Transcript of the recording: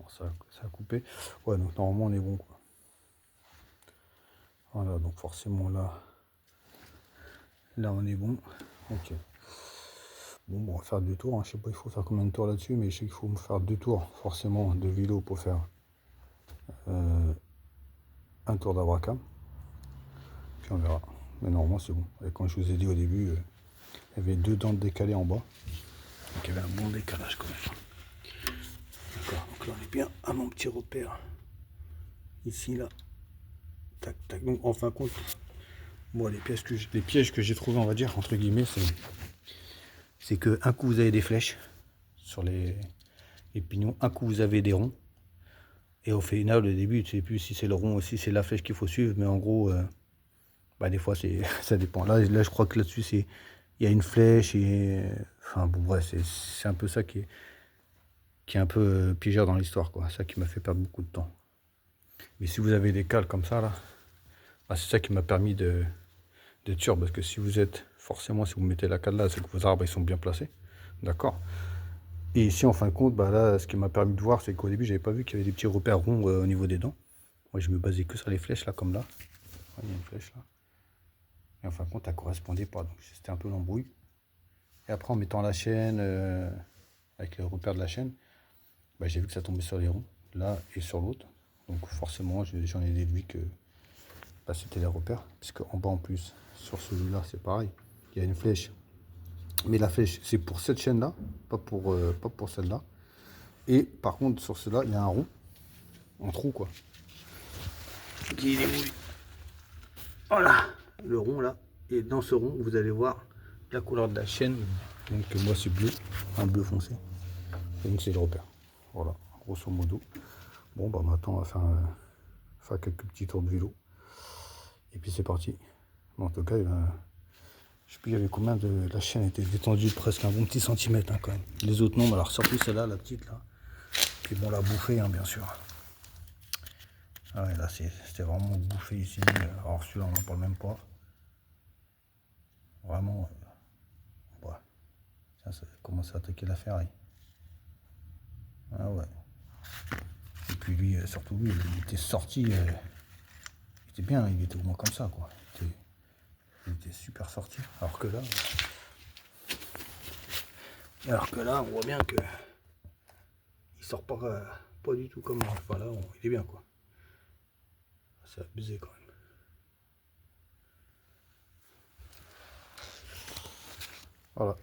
Bon, ça a coupé. Ouais, donc normalement on est bon, quoi. Voilà, donc forcément là on est bon. Ok. Bon, on va faire 2 tours, hein. Je sais pas il faut faire combien de tours là-dessus, mais je sais qu'il faut me faire 2 tours forcément de vélo pour faire un tour d'abracam. Puis on verra. Mais normalement c'est bon. Et quand je vous ai dit au début, il y avait 2 dents décalées en bas. Donc il y avait un bon décalage quand même. D'accord, donc là on est bien à mon petit repère. Ici, là. Tac, tac. Donc en fin de compte, moi les pièges que j'ai trouvés, on va dire, entre guillemets, c'est que un coup vous avez des flèches sur les pignons, un coup vous avez des ronds. Et au final, au début, tu sais plus si c'est le rond ou si c'est la flèche qu'il faut suivre, mais en gros, bah, des fois, ça dépend. Là, je crois que là-dessus, il y a une flèche et. Enfin, bon, bref, c'est un peu ça qui est un peu piégeur dans l'histoire, quoi. Ça qui m'a fait perdre beaucoup de temps. Mais si vous avez des cales comme ça, là, bah, c'est ça qui m'a permis d'être sûr, parce que si vous êtes, forcément, si vous mettez la cale là, c'est que vos arbres, ils sont bien placés. D'accord. Et ici, en fin de compte, bah, là, ce qui m'a permis de voir, c'est qu'au début, j'avais pas vu qu'il y avait des petits repères ronds au niveau des dents. Moi, je me basais que sur les flèches, là, comme là. Il y a une flèche là. Et en fin de compte, elle correspondait pas. Donc c'était un peu l'embrouille. Et après, en mettant la chaîne, avec les repères de la chaîne, bah, j'ai vu que ça tombait sur les ronds, là et sur l'autre. Donc forcément, j'en ai déduit que bah, c'était les repères. Puisque en bas, en plus, sur celui-là, c'est pareil. Il y a une flèche. Mais la flèche, c'est pour cette chaîne-là, pas pour celle-là. Et par contre, sur cela, il y a un rond, un trou, quoi. Qui est où? Voilà, le rond là. Et dans ce rond, vous allez voir la couleur de la chaîne. Donc moi c'est bleu, un bleu foncé. Et donc c'est le repère. Voilà, grosso modo. Bon bah maintenant on va faire quelques petits tours de vélo. Et puis c'est parti. Bon, en tout cas, je sais plus il y avait combien de. La chaîne était détendue presque un bon petit centimètre, hein, quand même. Les autres non, mais alors surtout celle-là, la petite là. Puis bon, la bouffée, hein, bien sûr. Ah ouais, là c'était vraiment bouffé ici. Alors celui-là on n'en parle même pas. Vraiment. Ouais. Ça commence à attaquer la ferraille. Ah ouais. Et puis lui, surtout lui, il était sorti. Il était bien, il était au moins comme ça, quoi. Il était super sorti. Alors que là, on voit bien que il sort pas du tout comme. Enfin là, il est bien, quoi. C'est abusé quand même. Voilà.